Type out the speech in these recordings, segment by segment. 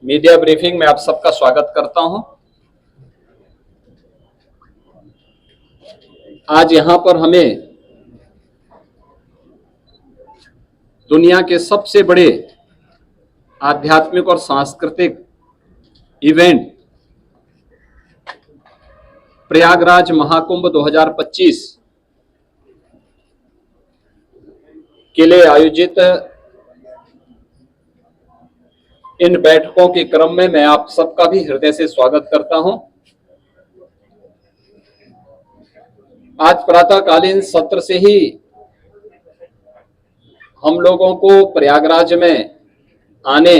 Media briefing में आप सबका स्वागत करता हूं। आज यहां पर हमें दुनिया के सबसे बड़े आध्यात्मिक और सांस्कृतिक इवेंट प्रयागराज महाकुंभ 2025 के लिए आयोजित इन बैठकों के क्रम में मैं आप सबका भी हृदय से स्वागत करता हूं। आज प्रातःकालीन सत्र से ही हम लोगों को प्रयागराज में आने,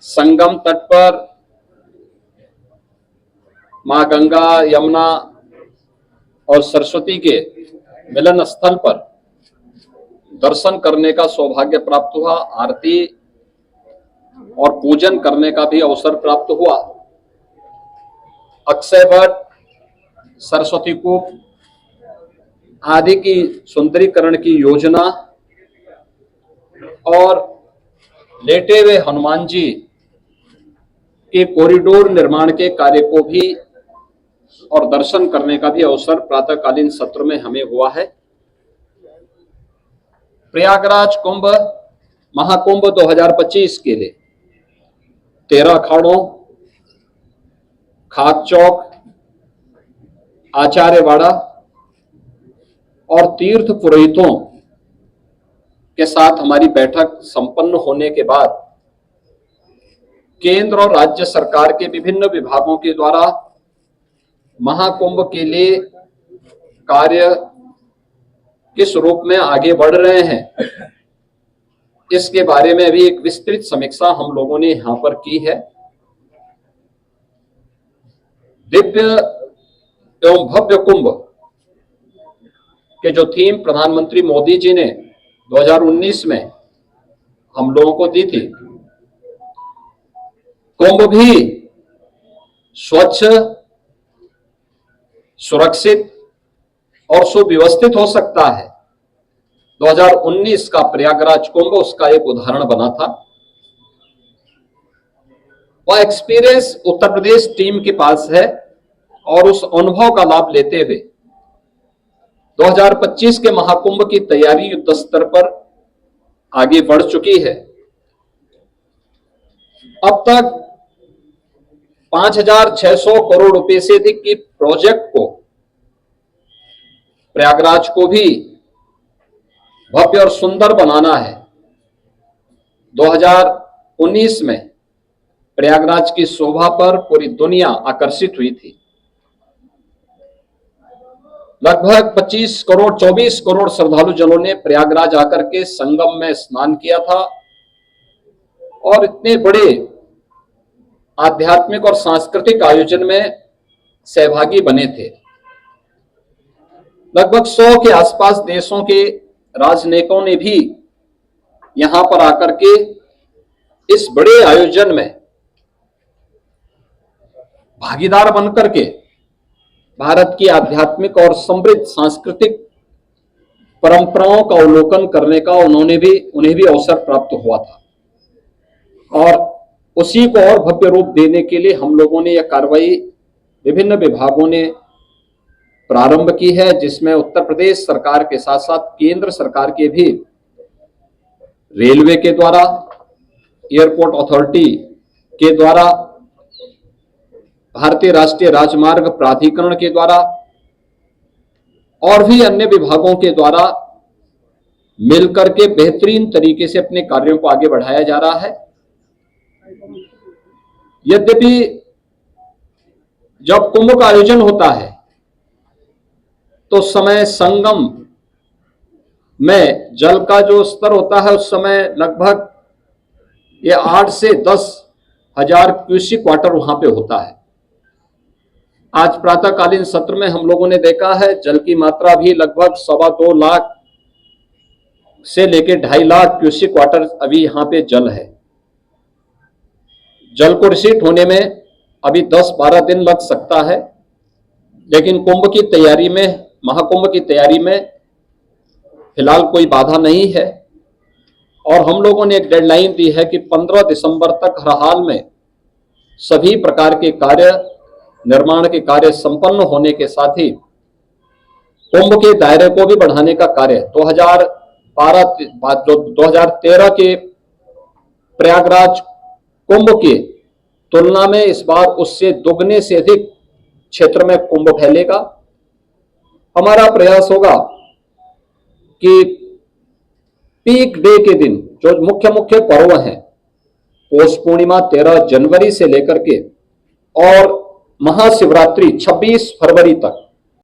संगम तट पर मां गंगा, यमुना और सरस्वती के मिलन स्थल पर दर्शन करने का सौभाग्य प्राप्त हुआ। आरती और पूजन करने का भी अवसर प्राप्त हुआ। अक्षय वट, सरस्वती कूप आदि की सुंदरीकरण की योजना और लेटे हुए हनुमान जी के कॉरिडोर निर्माण के कार्य को भी और दर्शन करने का भी अवसर प्रातःकालीन सत्र में हमें हुआ है। प्रयागराज कुंभ महाकुंभ 2025 के लिए 13 अखाड़ों, खाक चौक, आचार्यवाड़ा और तीर्थ पुरोहितों के साथ हमारी बैठक संपन्न होने के बाद केंद्र और राज्य सरकार के विभिन्न विभागों के द्वारा महाकुंभ के लिए कार्य किस रूप में आगे बढ़ रहे हैं, इसके बारे में भी एक विस्तृत समीक्षा हम लोगों ने यहां पर की है। दिव्य एवं भव्य कुंभ के जो थीम प्रधानमंत्री मोदी जी ने 2019 में हम लोगों को दी थी, कुंभ भी स्वच्छ, सुरक्षित और सुव्यवस्थित हो सकता है। 2019 का प्रयागराज कुंभ उसका एक उदाहरण बना था। वह एक्सपीरियंस उत्तर प्रदेश टीम के पास है और उस अनुभव का लाभ लेते हुए 2025 के महाकुंभ की तैयारी युद्ध स्तर पर आगे बढ़ चुकी है। अब तक 5,600 करोड़ रुपए से अधिक की प्रोजेक्ट को, प्रयागराज को भी भव्य और सुंदर बनाना है। 2019 में प्रयागराज की शोभा पर पूरी दुनिया आकर्षित हुई थी। लगभग 25 करोड़ 24 करोड़ श्रद्धालु जनों ने प्रयागराज आकर के संगम में स्नान किया था और इतने बड़े आध्यात्मिक और सांस्कृतिक आयोजन में सहभागी बने थे। लगभग 100 के आसपास देशों के राजनेताओं ने भी यहां पर आकर के इस बड़े आयोजन में भागीदार बनकर के भारत की आध्यात्मिक और समृद्ध सांस्कृतिक परंपराओं का अवलोकन करने का उन्हें भी अवसर प्राप्त हुआ था। और उसी को और भव्य रूप देने के लिए हम लोगों ने यह कार्रवाई विभिन्न विभागों ने प्रारंभ की है, जिसमें उत्तर प्रदेश सरकार के साथ साथ केंद्र सरकार के भी रेलवे के द्वारा, एयरपोर्ट अथॉरिटी के द्वारा, भारतीय राष्ट्रीय राजमार्ग प्राधिकरण के द्वारा और भी अन्य विभागों के द्वारा मिलकर के बेहतरीन तरीके से अपने कार्यों को आगे बढ़ाया जा रहा है। यद्यपि जब कुंभ का आयोजन होता है तो समय संगम में जल का जो स्तर होता है उस समय लगभग ये 8 से 10 हजार क्यूसिक वाटर वहां पे होता है। आज प्रातःकालीन सत्र में हम लोगों ने देखा है जल की मात्रा भी लगभग 2.25 लाख से लेकर 2.5 लाख क्यूसिक वाटर अभी यहां पे जल है। जल को रिसीट होने में अभी 10-12 दिन लग सकता है, लेकिन कुंभ की तैयारी में, महाकुंभ की तैयारी में फिलहाल कोई बाधा नहीं है और हम लोगों ने एक डेडलाइन दी है कि 15 दिसंबर तक हर हाल में सभी प्रकार के कार्य, निर्माण के कार्य संपन्न होने के साथ ही कुंभ के दायरे को भी बढ़ाने का कार्य 2013 के प्रयागराज कुंभ के तुलना में इस बार उससे दुगने से अधिक क्षेत्र में कुंभ फैलेगा। हमारा प्रयास होगा कि पीक डे के दिन जो मुख्य मुख्य पर्व हैं, पौष पूर्णिमा 13 जनवरी से लेकर के और महाशिवरात्रि 26 फरवरी तक